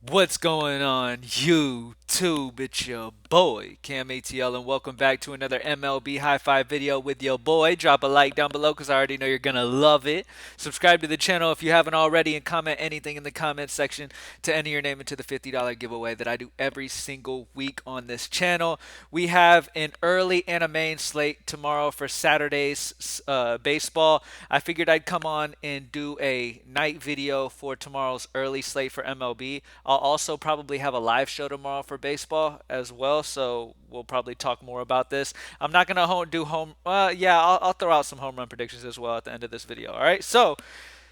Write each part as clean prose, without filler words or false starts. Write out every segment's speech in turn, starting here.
What's going on, YouTube? It's your boy, CamATL, and welcome back to another MLB High Five video with your boy. Drop a like down below because I already know you're going to love it. Subscribe to the channel if you haven't already, and comment anything in the comment section to enter your name into the $50 giveaway that I do every single week on this channel. We have an early and a main slate tomorrow for Saturday's baseball. I figured I'd come on and do a night video for tomorrow's early slate for MLB. I'll also probably have a live show tomorrow for baseball as well, so we'll probably talk more about this. I'm not gonna do home. Yeah, I'll throw out some home run predictions as well at the end of this video. All right, so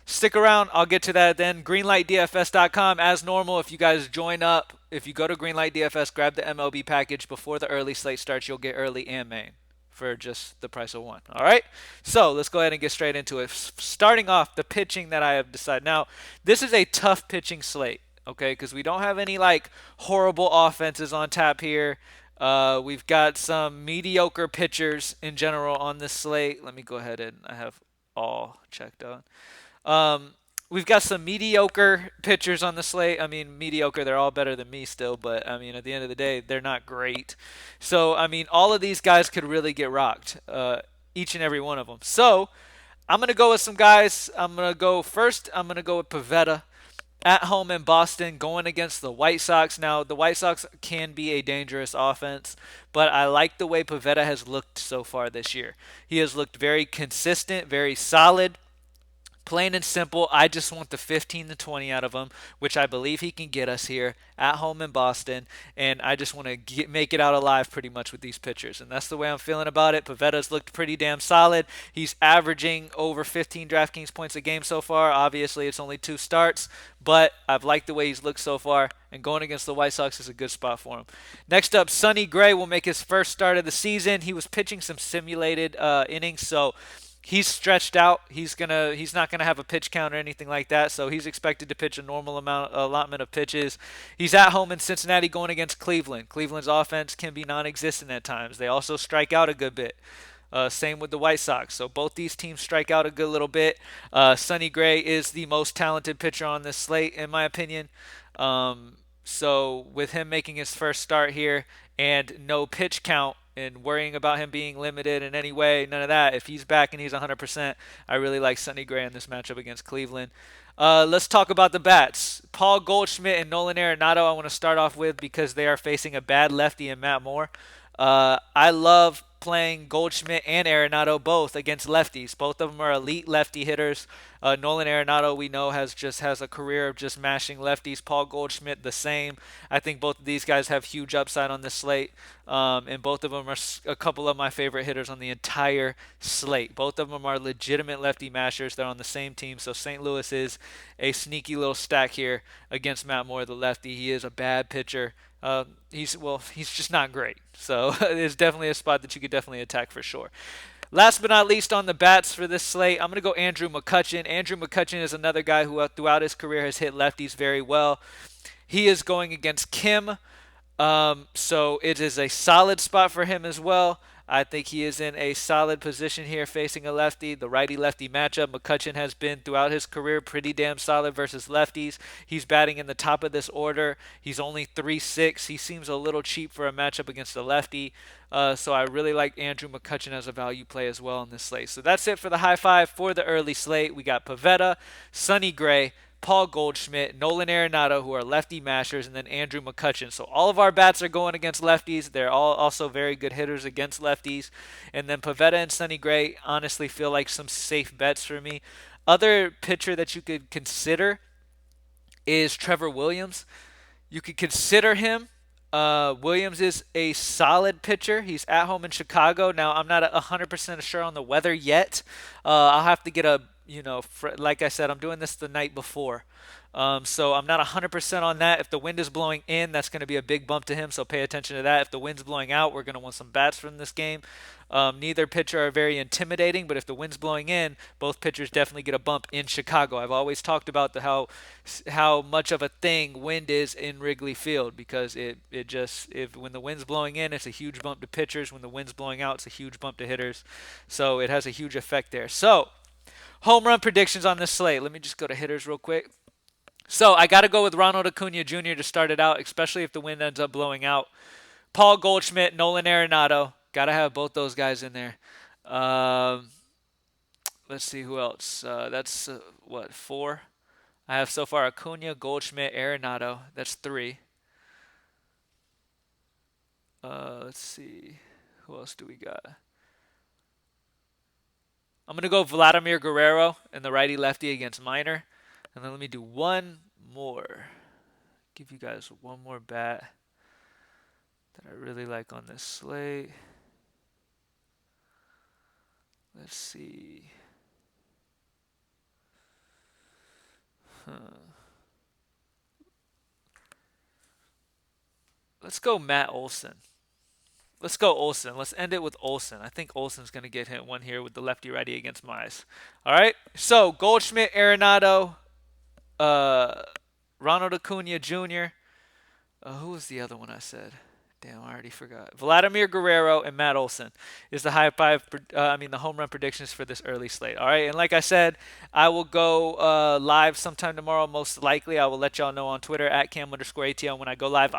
stick around. I'll get to that then. Greenlightdfs.com as normal. If you guys join up, if you go to Greenlight DFS, grab the MLB package before the early slate starts. You'll get early and main for just the price of one. All right. So let's go ahead and get straight into it. Starting off, the pitching that I have decided. Now, this is a tough pitching slate. Okay, because we don't have any like horrible offenses on tap here. We've got some mediocre pitchers in general on this slate. Let me go ahead and I have all checked out. We've got some mediocre pitchers on the slate. I mean, mediocre, they're all better than me still, but I mean, at the end of the day, they're not great. So, I mean, all of these guys could really get rocked, each and every one of them. So, I'm going to go with some guys. I'm going to go first, I'm going to go with Pavetta at home in Boston going against the White Sox. Now, the White Sox can be a dangerous offense, but I like the way Pavetta has looked so far this year. He has looked very consistent, very solid. Plain and simple, I just want the 15 to 20 out of him, which I believe he can get us here at home in Boston. And I just want to make it out alive pretty much with these pitchers. And that's the way I'm feeling about it. Pavetta's looked pretty damn solid. He's averaging over 15 DraftKings points a game so far. Obviously, it's only 2 starts, but I've liked the way he's looked so far. And going against the White Sox is a good spot for him. Next up, Sonny Gray will make his first start of the season. He was pitching some simulated innings, so he's stretched out. He's not gonna have a pitch count or anything like that. So he's expected to pitch a normal allotment of pitches. He's at home in Cincinnati going against Cleveland. Cleveland's offense can be non-existent at times. They also strike out a good bit. Same with the White Sox. So both these teams strike out a good little bit. Sonny Gray is the most talented pitcher on this slate, in my opinion. So with him making his first start here and no pitch count and worrying about him being limited in any way, none of that. If he's back and he's 100%, I really like Sonny Gray in this matchup against Cleveland. Let's talk about the bats. Paul Goldschmidt and Nolan Arenado I want to start off with because they are facing a bad lefty in Matt Moore. I love playing Goldschmidt and Arenado both against lefties. Both of them are elite lefty hitters. Nolan Arenado, we know, has a career of just mashing lefties. Paul Goldschmidt, the same. I think both of these guys have huge upside on this slate, and both of them are a couple of my favorite hitters on the entire slate. Both of them are legitimate lefty mashers. They're on the same team, so St. Louis is a sneaky little stack here against Matt Moore, the lefty. He is a bad pitcher. He's just not great. So it's definitely a spot that you could definitely attack for sure. Last but not least on the bats for this slate, I'm going to go Andrew McCutchen. Andrew McCutchen is another guy who throughout his career has hit lefties very well. He is going against Kim, so it is a solid spot for him as well. I think he is in a solid position here facing a lefty. The righty-lefty matchup, McCutchen has been throughout his career pretty damn solid versus lefties. He's batting in the top of this order. He's only 3.6. He seems a little cheap for a matchup against a lefty. So I really like Andrew McCutchen as a value play as well in this slate. So that's it for the high five for the early slate. We got Pavetta, Sonny Gray, Paul Goldschmidt, Nolan Arenado, who are lefty mashers, and then Andrew McCutchen. So all of our bats are going against lefties. They're all also very good hitters against lefties. And then Pavetta and Sonny Gray honestly feel like some safe bets for me. Other pitcher that you could consider is Trevor Williams. You could consider him. Williams is a solid pitcher. He's at home in Chicago. Now, I'm not 100% sure on the weather yet. I'll have to get like I said, I'm doing this the night before. So I'm not 100% on that. If the wind is blowing in, that's going to be a big bump to him, so pay attention to that. If the wind's blowing out, we're going to want some bats from this game. Neither pitcher are very intimidating, but if the wind's blowing in, both pitchers definitely get a bump in Chicago. I've always talked about how much of a thing wind is in Wrigley Field because when the wind's blowing in, it's a huge bump to pitchers. When the wind's blowing out, it's a huge bump to hitters. So it has a huge effect there. So home run predictions on this slate. Let me just go to hitters real quick. So I got to go with Ronald Acuna Jr. to start it out, especially if the wind ends up blowing out. Paul Goldschmidt, Nolan Arenado. Got to have both those guys in there. Um, let's see who else. That's what, four? I have so far Acuna, Goldschmidt, Arenado. That's three. Let's see. Who else do we got? I'm going to go Vladimir Guerrero and the righty lefty against Minor. And then let me do one more. Give you guys one more bat that I really like on this slate. Let's see. Let's go Matt Olson. Let's go Olson. Let's end it with Olson. I think Olson's going to get hit one here with the lefty righty against Mize. All right. So Goldschmidt, Arenado, uh, Ronald Acuna Jr. Who was the other one I said? Damn, I already forgot. Vladimir Guerrero and Matt Olson is the the home run predictions for this early slate. All right, and like I said, I will go live sometime tomorrow. Most likely, I will let y'all know on Twitter at @cam_ATL when I go live.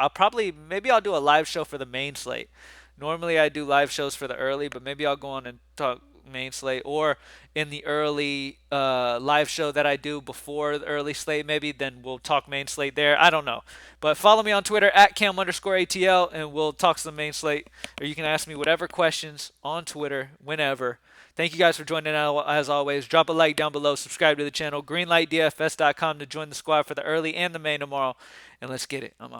Maybe I'll do a live show for the main slate. Normally, I do live shows for the early, but maybe I'll go on and talk main slate, or in the early live show that I do before the early slate, maybe then we'll talk main slate there. I don't know, but follow me on Twitter at @cam_ATL and we'll talk some main slate, or you can ask me whatever questions on Twitter whenever. Thank you guys for joining out as always. Drop a like down below, subscribe to the channel, greenlightdfs.com to join the squad for the early and the main tomorrow, and let's get it. I'm out.